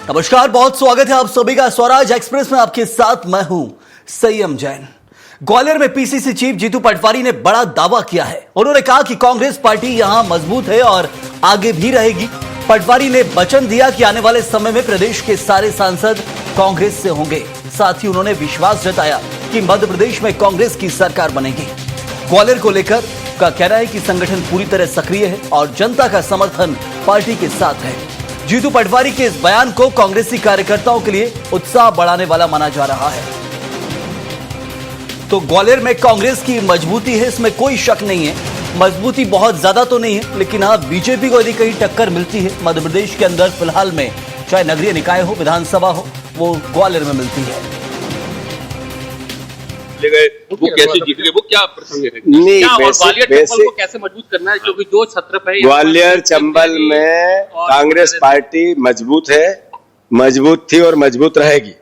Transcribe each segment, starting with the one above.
नमस्कार, बहुत स्वागत है आप सभी का स्वराज एक्सप्रेस में। आपके साथ मैं हूं संयम जैन। ग्वालियर में पीसीसी चीफ जीतू पटवारी ने बड़ा दावा किया है। उन्होंने कहा कि कांग्रेस पार्टी यहां मजबूत है और आगे भी रहेगी। पटवारी ने वचन दिया कि आने वाले समय में प्रदेश के सारे सांसद कांग्रेस से होंगे। साथ ही उन्होंने विश्वास जताया कि मध्य प्रदेश में कांग्रेस की सरकार बनेगी। ग्वालियर को लेकर का कहना है कि संगठन पूरी तरह सक्रिय है और जनता का समर्थन पार्टी के साथ है। जीतू पटवारी के इस बयान को कांग्रेसी कार्यकर्ताओं के लिए उत्साह बढ़ाने वाला माना जा रहा है। तो ग्वालियर में कांग्रेस की मजबूती है, इसमें कोई शक नहीं है। मजबूती बहुत ज्यादा तो नहीं है, लेकिन हाँ, बीजेपी को यदि कहीं टक्कर मिलती है मध्य प्रदेश के अंदर फिलहाल में, चाहे नगरीय निकाय हो, विधानसभा हो, वो ग्वालियर में मिलती है। वो कैसे जीत गए, वो क्या प्रसंग है? नहीं, ग्वालियर चंबल को कैसे मजबूत करना है, क्योंकि दो छत्र पे ग्वालियर चंबल में कांग्रेस पार्टी मजबूत है, मजबूत थी और मजबूत रहेगी।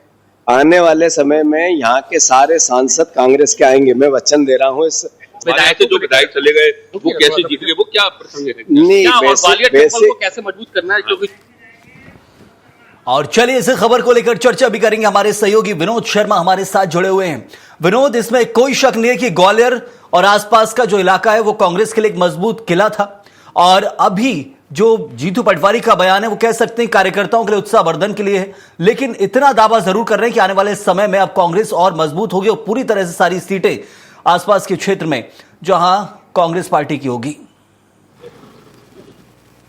आने वाले समय में यहाँ के सारे सांसद कांग्रेस के आएंगे, मैं वचन दे रहा हूँ। इस विधायक चले गए, वो कैसे जीत गए, वो क्या प्रसंग है? नहीं, ग्वालियर चंबल को कैसे मजबूत करना है, क्योंकि और चलिए इस खबर को लेकर चर्चा भी करेंगे। हमारे सहयोगी विनोद शर्मा हमारे साथ जुड़े हुए हैं। विनोद, इसमें कोई शक नहीं है कि ग्वालियर और आसपास का जो इलाका है वो कांग्रेस के लिए एक मजबूत किला था, और अभी जो जीतू पटवारी का बयान है वो कह सकते हैं कार्यकर्ताओं के लिए उत्साहवर्धन के लिए है। लेकिन इतना दावा जरूर कर रहे हैं कि आने वाले समय में अब कांग्रेस और मजबूत होगी और पूरी तरह से सारी सीटें आसपास के क्षेत्र में जहां कांग्रेस पार्टी की होगी।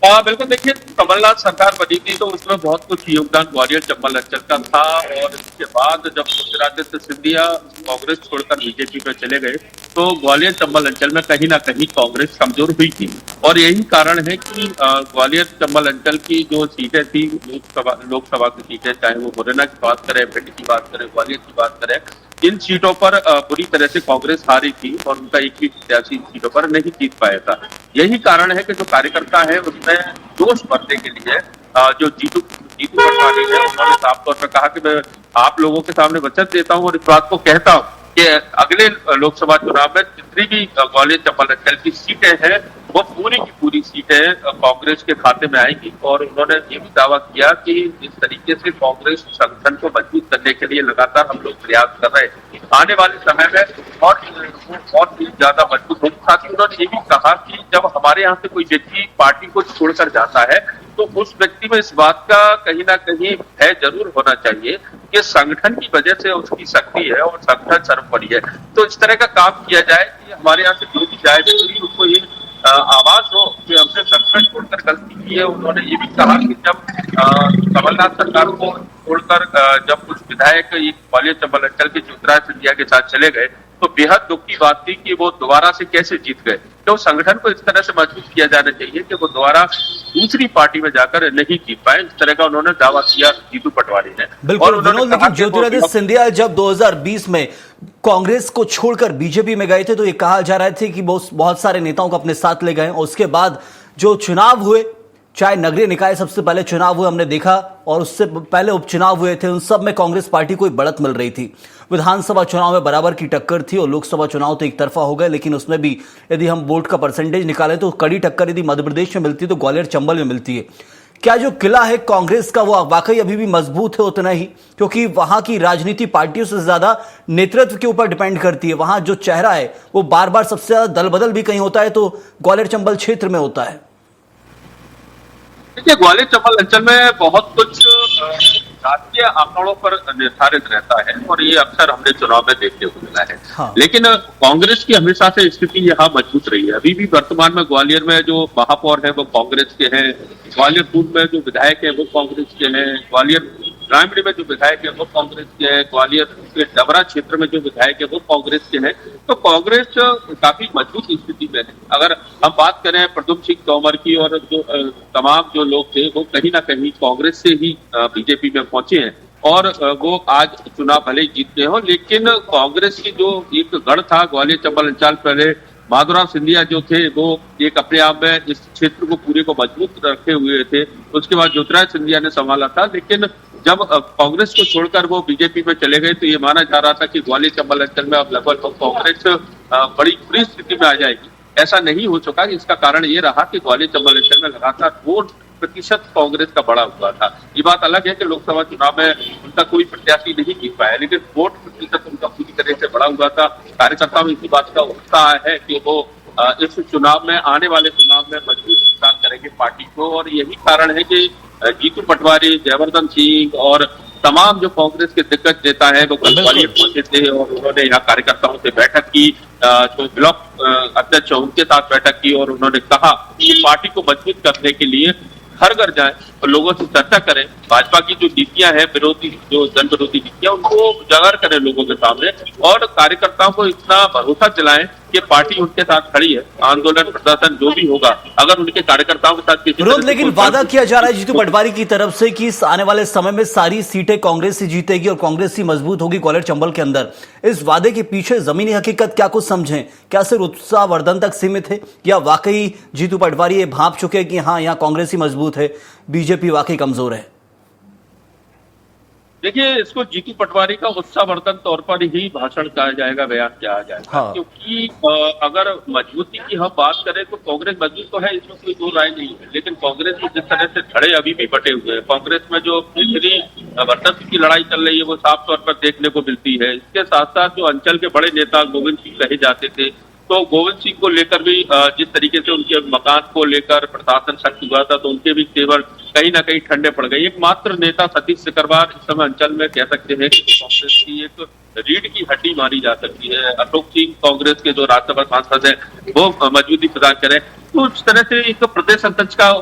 बिल्कुल, देखिए, कमलनाथ सरकार बनी थी तो उसमें बहुत कुछ योगदान ग्वालियर चंबल अंचल का था, और इसके बाद जब ज्योतिरादित्य सिंधिया कांग्रेस छोड़कर बीजेपी में चले गए तो ग्वालियर चंबल अंचल में कहीं ना कहीं कांग्रेस कमजोर हुई थी। और यही कारण है कि ग्वालियर चंबल अंचल की जो सीटें थी, लोकसभा की सीटें, चाहे वो मुरैना की बात करें, भिंड की बात करें, ग्वालियर की बात करें, इन सीटों पर बुरी तरह से कांग्रेस हारी थी और उनका एक भी प्रत्याशी सीटों पर नहीं जीत पाया था। यही कारण है कि जो कार्यकर्ता है उसमें जोश भरने के लिए जो जीतू पटवारी है, उन्होंने साफ तौर पर कहा कि मैं आप लोगों के सामने वचन देता हूं और इस बात को कहता हूं कि अगले लोकसभा चुनाव में जितनी भी ग्वालियर चंबल अंचल की सीटें हैं वो पूरी की पूरी सीटें कांग्रेस के खाते में आएंगी। और उन्होंने ये भी दावा किया कि इस तरीके से कांग्रेस संगठन को मजबूत करने के लिए लगातार हम लोग प्रयास कर रहे हैं। आने वाले समय में और भी ज्यादा मजबूत होगी। साथ ही उन्होंने ये भी कहा कि जब हमारे यहाँ से कोई व्यक्ति पार्टी को छोड़कर जाता है तो उस व्यक्ति में इस बात का कहीं ना कहीं भय जरूर होना चाहिए कि संगठन की वजह से उसकी शक्ति है और संगठन सर्वोपरि है। तो इस तरह का काम किया जाए कि हमारे यहाँ से जो भी जाए उसको ये आवाज हो कि हमने संगठन छोड़कर गलती की है। उन्होंने ये भी कहा कि जब कमलनाथ सरकार को छोड़कर जब कुछ विधायक ग्वालियर चंबल अंचल के ज्योतिरादित्य सिंधिया के साथ चले गए तो बेहद दुख की बात थी कि वो दोबारा से कैसे जीत गए। तो संगठन को इस तरह से मजबूत किया जाना चाहिए कि वो दोबारा दूसरी पार्टी में जाकर नहीं जीत पाए। इस तरह का उन्होंने दावा किया जीतू पटवारी ने। बिल्कुल विनोद, लेकिन ज्योतिरादित्य सिंधिया जब 2020 में कांग्रेस को छोड़कर बीजेपी में गए थे तो ये कहा जा रहा था कि बहुत सारे नेताओं को अपने साथ ले गए। उसके बाद जो चुनाव हुए, चाहे नगरीय निकाय सबसे पहले चुनाव हुए हमने देखा, और उससे पहले उपचुनाव हुए थे, उन सब में कांग्रेस पार्टी को एक बढ़त मिल रही थी। विधानसभा चुनाव में बराबर की टक्कर थी और लोकसभा चुनाव तो एक तरफा हो गए, लेकिन उसमें भी यदि हम वोट का परसेंटेज निकालें तो कड़ी टक्कर यदि मध्य प्रदेश में मिलती है तो ग्वालियर चंबल में मिलती है। क्या जो किला है कांग्रेस का वो वाकई अभी भी मजबूत है उतना ही? क्योंकि वहां की राजनीति पार्टियों से ज्यादा नेतृत्व के ऊपर डिपेंड करती है। वहां जो चेहरा है वो बार बार सबसे ज्यादा दल बदल भी कहीं होता है तो ग्वालियर चंबल क्षेत्र में होता है। देखिए, ग्वालियर चंबल अंचल में बहुत कुछ जातीय आंकड़ों पर निर्धारित रहता है और ये अक्सर हमने चुनाव में देखने को मिला है। हाँ। लेकिन कांग्रेस की हमेशा से स्थिति यहाँ मजबूत रही है। अभी भी वर्तमान में ग्वालियर में जो महापौर है वो कांग्रेस के हैं, ग्वालियर पूर्व में जो विधायक है वो कांग्रेस के हैं, ग्वालियर ग्रामीण में जो विधायक है वो कांग्रेस के हैं, ग्वालियर के डबरा क्षेत्र में जो विधायक है वो कांग्रेस के हैं। तो कांग्रेस काफी मजबूत स्थिति में है। अगर हम बात करें प्रद्युम्न सिंह तोमर की, और जो तमाम जो लोग थे वो कहीं ना कहीं कांग्रेस से ही बीजेपी में पहुंचे हैं, और वो आज चुनाव भले ही जीत गए हो, लेकिन कांग्रेस की जो एक गढ़ था ग्वालियर चंबल अंचल, पहले माधवराव सिंधिया जो थे वो एक अपने आप में इस क्षेत्र को पूरे को मजबूत रखे हुए थे। उसके बाद ज्योतिरादित्य सिंधिया ने संभाला था, लेकिन जब कांग्रेस को छोड़कर वो बीजेपी में चले गए तो ये माना जा रहा था कि ग्वालियर चंबल अंचल में अब लगभग कांग्रेस बड़ी बुरी स्थिति में आ जाएगी। ऐसा नहीं हो चुका। इसका कारण ये रहा कि ग्वालियर चंबल अंचल में लगातार वोट प्रतिशत कांग्रेस का बढ़ा हुआ था। ये बात अलग है कि लोकसभा चुनाव में उनका कोई प्रत्याशी नहीं जीत पाया, लेकिन वोट प्रतिशत उनका पूरी तरह से बढ़ा हुआ था। कार्यकर्ताओं में इसी बात का उत्साह है कि वो इस चुनाव में, आने वाले चुनाव में मजबूत विकास करेंगे पार्टी को, और यही कारण है कि जीतू पटवारी, जयवर्धन सिंह और तमाम जो कांग्रेस के दिग्गज नेता हैं वो कल ग्वालियर पहुंचे थे और उन्होंने यहाँ कार्यकर्ताओं से बैठक की, जो ब्लॉक अध्यक्ष उनके साथ बैठक की, और उन्होंने कहा कि पार्टी को मजबूत करने के लिए घर घर जाएं और लोगों से चर्चा करें। भाजपा की जो नीतियां हैं, विरोधी जो जन विरोधी नीतियां, उनको उजागर करें लोगों के सामने और कार्यकर्ताओं को इतना भरोसा दिलाएं कि पार्टी उनके साथ खड़ी है। आंदोलन प्रदर्शन जो भी होगा, अगर उनके कार्यकर्ताओं के साथ किसी विरोध, लेकिन वादा किया जा रहा है जीतू पटवारी की तरफ से कि आने वाले समय में सारी सीटें कांग्रेस ही जीतेगी और कांग्रेस ही मजबूत होगी ग्वालियर चंबल के अंदर। इस वादे के पीछे जमीनी हकीकत क्या कुछ समझें? क्या सिर्फ उत्साहवर्धन तक सीमित है या वाकई जीतू पटवारी ये भांप चुके हैं कि हाँ, यहाँ कांग्रेस ही मजबूत है, बीजेपी वाकई कमजोर है? देखिए, इसको जीतू पटवारी का उत्साहवर्धन तौर पर ही भाषण कहा जाएगा, बयान किया जाएगा। हाँ। क्योंकि अगर मजबूती की हम बात करें तो कांग्रेस मजबूत तो है, इसमें कोई दो राय नहीं है, लेकिन कांग्रेस में जिस तरह से धड़े अभी भी बटे हुए हैं, कांग्रेस में जो भीतरी वर्चस्व की लड़ाई चल रही है वो साफ तौर पर देखने को मिलती है। इसके साथ साथ जो अंचल के बड़े नेता गोविंद सिंह कहे जाते थे, तो गोविंद सिंह को लेकर भी जिस तरीके से उनके मकान को लेकर प्रशासन सख्त हुआ था, तो उनके भी तेवर कहीं ना कहीं ठंडे पड़ गए। एकमात्र नेता सतीश सिकरवार इस समय अंचल में कह सकते हैं कि कांग्रेस की एक रीढ़ की हड्डी मानी जा सकती है। अशोक सिंह कांग्रेस के जो राज्यसभा सांसद है वो मजबूती प्रदान करें, तो इस तरह से एक प्रदेश अध्यक्ष का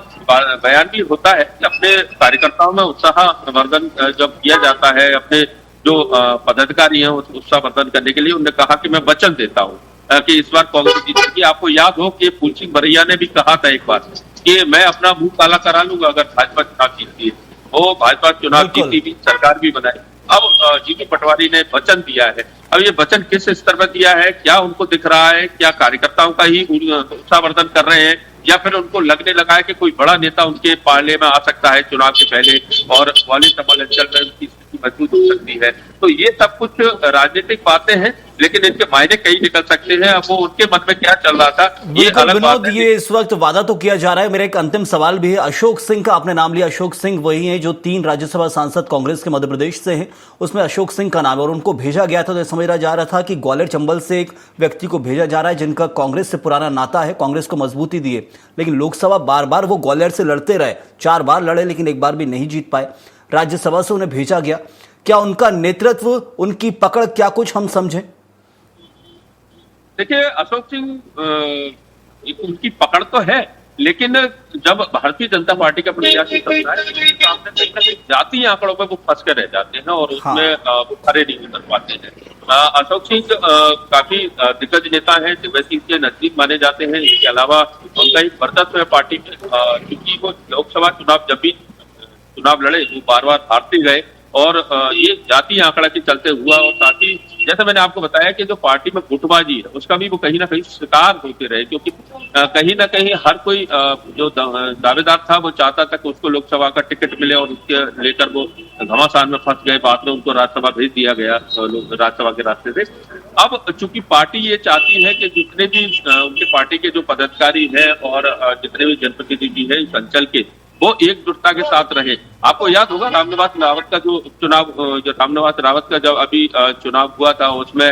बयान भी होता है कि अपने कार्यकर्ताओं में उत्साहवर्धन जब किया जाता है, अपने जो पदाधिकारी हैं उस उत्साहवर्धन करने के लिए उन्होंने कहा कि मैं वचन देता हूँ कि इस बार कांग्रेस जीतेगी। आपको याद हो कि फूल सिंह बरैया ने भी कहा था एक बार कि मैं अपना मुंह काला करा लूंगा अगर भाजपा चुनाव जीतती है। वो भाजपा चुनाव जीती भी, सरकार भी बनाई। अब जीतू पटवारी ने वचन दिया है। अब ये वचन किस स्तर पर दिया है, क्या उनको दिख रहा है, क्या कार्यकर्ताओं का ही उत्साहवर्धन कर रहे हैं, या फिर उनको लगने लगा है कि कोई बड़ा नेता उनके पाले में आ सकता है चुनाव के पहले और ग्वालियर चंबल अंचल में उनकी स्थिति मजबूत हो सकती है। तो ये सब कुछ राजनीतिक बातें हैं, लेकिन इनके मायने कई निकल सकते हैं। अब वो उनके मन में क्या चल रहा था ये अलग बात है। ये इस वक्त वादा तो किया जा रहा है। मेरा एक अंतिम सवाल भी है। अशोक सिंह का आपने नाम लिया। अशोक सिंह वही है जो 3 राज्यसभा सांसद कांग्रेस के मध्य प्रदेश से हैं, उसमें अशोक सिंह का नाम है और उनको भेजा गया था। तो समझा जा रहा था कि ग्वालियर चंबल से एक व्यक्ति को भेजा जा रहा है जिनका कांग्रेस से पुराना नाता है, कांग्रेस को मजबूती दिए, लेकिन लोकसभा बार बार वो ग्वालियर से लड़ते रहे। 4 बार लड़े लेकिन एक बार भी नहीं जीत पाए। राज्यसभा से उन्हें भेजा गया। क्या उनका नेतृत्व, उनकी पकड़, क्या कुछ हम समझें? देखिए, अशोक सिंह उनकी पकड़ तो है, लेकिन जब भारतीय जनता पार्टी का प्रत्याशी बनता है तो सामने कहीं ना कहीं जातीय आंकड़ों में वो फंस कर रह जाते हैं और उसमें वो खड़े नहीं उतर पाते हैं। अशोक सिंह काफी दिग्गज नेता हैं, दिग्विजय सिंह के नजदीक माने जाते हैं। इसके अलावा उनका एक वर्चस्व है पार्टी में, क्योंकि वो लोकसभा चुनाव जब भी चुनाव लड़े वो बार बार हारते गए और ये जातीय आंकड़ा के चलते हुआ। और साथ ही जैसे मैंने आपको बताया कि जो पार्टी में गुटबाजी है उसका भी वो कहीं ना कहीं शिकार होते रहे, क्योंकि कहीं ना कहीं हर कोई जो दावेदार था वो चाहता था कि उसको लोकसभा का टिकट मिले और उसके लेकर वो घमासान में फंस गए। बाद में उनको राज्यसभा भेज दिया गया राज्यसभा के रास्ते से। अब चूंकि पार्टी ये चाहती है कि जितने भी उनके पार्टी के जो पदाधिकारी हैं और जितने भी जनप्रतिनिधि हैं इस अंचल के, वो एकजुटता के साथ रहे। आपको याद होगा रामनिवास रावत का जो चुनाव, जो रामनिवास रावत का जब अभी चुनाव हुआ था उसमें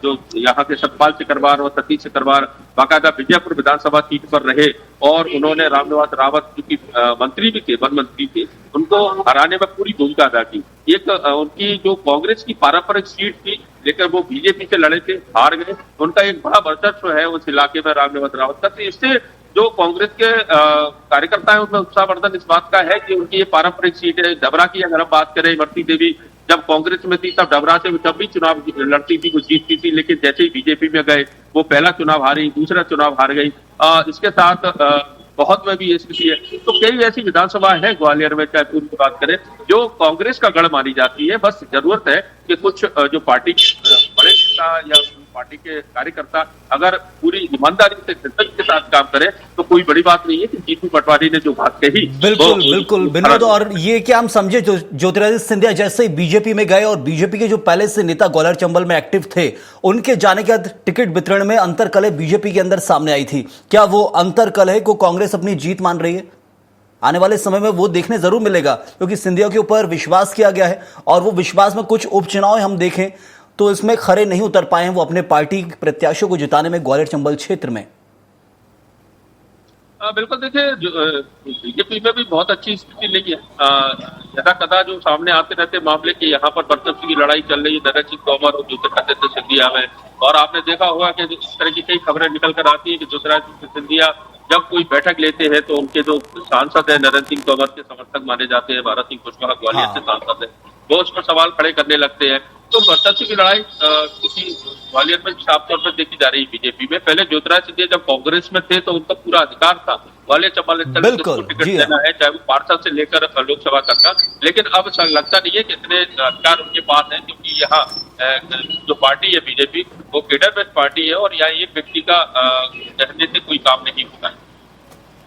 जो यहाँ के सतपाल सिकरवार और सतीश सिकरवार बाकायदा विजयपुर विधानसभा सीट पर रहे और उन्होंने रामनिवास रावत जो कि मंत्री भी थे, वन मंत्री थे, उनको हराने में पूरी भूमिका अदा की। एक उनकी जो कांग्रेस की पारंपरिक सीट थी, लेकिन वो बीजेपी से लड़े थे, हार गए। उनका एक बड़ा वर्चस्व है उस इलाके में रामनिवास रावत का। तो इससे जो कांग्रेस के कार्यकर्ता है उनमें उत्साहवर्धन इस बात का है कि उनकी ये पारंपरिक सीट है। डबरा की अगर हम बात करें, इमरती देवी जब कांग्रेस में थी तब डबरा से जब भी चुनाव लड़ती थी वो जीतती थी, लेकिन जैसे ही बीजेपी में गए वो पहला चुनाव हारी, दूसरा चुनाव हार गई। इसके साथ बहुत में भी ये स्थिति है। तो कई ऐसी विधानसभा है ग्वालियर में, चाहे पूर्व की बात करें, जो कांग्रेस का गढ़ मानी जाती है। बस जरूरत है कि कुछ जो पार्टी बड़े नेता या पार्टी के कार्यकर्ता अगर पूरी ईमानदारी से शिद्दत के साथ काम करे तो कोई बड़ी बात नहीं है कि जीतू पटवारी ने जो बात कही। बिल्कुल बिल्कुल विनोद, और ये क्या हम समझे ज्योतिरादित्य सिंधिया जैसे ही बीजेपी में गए और बीजेपी के जो पहले से नेता ग्वालियर चंबल में एक्टिव थे, उनके जाने के बाद टिकट वितरण में अंतरकलह बीजेपी के अंदर सामने आई थी। क्या वो अंतरकलह को कांग्रेस अपनी जीत मान रही है? आने वाले समय में वो देखने जरूर मिलेगा, क्योंकि सिंधिया के ऊपर विश्वास किया गया है और वो विश्वास में कुछ उपचुनाव हम देखें तो इसमें खरे नहीं उतर पाए हैं वो अपने पार्टी प्रत्याशियों को जिताने में ग्वालियर चंबल क्षेत्र में। बिल्कुल, देखिए बीजेपी में भी बहुत अच्छी स्थिति नहीं है। यदा कदा जो सामने आते रहते मामले कि यहाँ पर वर्चस्व की लड़ाई चल रही है नरेंद्र सिंह तोमर और ज्योतिरादित्य सिंधिया में, और आपने देखा होगा कि इस तरह की कई खबरें निकल कर आती है कि ज्योतिरादित्य सिंधिया जब कोई बैठक लेते हैं तो उनके जो सांसद है नरेंद्र सिंह तोमर के समर्थक माने जाते हैं, भारत सिंह कुशवाहा ग्वालियर से सांसद है, वो उस पर सवाल खड़े करने लगते हैं। तो वर्चस्व की लड़ाई किसी ग्वालियर में साफ तौर पर देखी जा रही है बीजेपी में। पहले ज्योतिरादित्य सिंधिया जब कांग्रेस में थे तो उनका पूरा अधिकार था ग्वालियर चंबल अंचल में टिकट देना है, चाहे वो पार्षद से लेकर लोकसभा तक का। लेकिन अब लगता नहीं है कि इतने अधिकार उनके पास हैं, क्योंकि यहाँ जो पार्टी है बीजेपी वो केडर बेस्ड पार्टी है और यहाँ एक व्यक्ति का कहने से कोई काम नहीं होता है।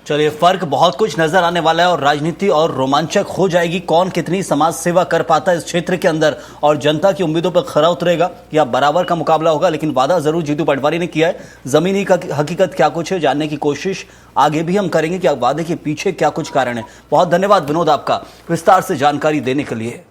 चलिए, फर्क बहुत कुछ नजर आने वाला है और राजनीति और रोमांचक हो जाएगी। कौन कितनी समाज सेवा कर पाता है इस क्षेत्र के अंदर और जनता की उम्मीदों पर खरा उतरेगा या बराबर का मुकाबला होगा। लेकिन वादा जरूर जीतू पटवारी ने किया है। जमीनी हकीकत क्या कुछ है जानने की कोशिश आगे भी हम करेंगे कि वादे के पीछे क्या कुछ कारण है। बहुत धन्यवाद विनोद आपका विस्तार से जानकारी देने के लिए।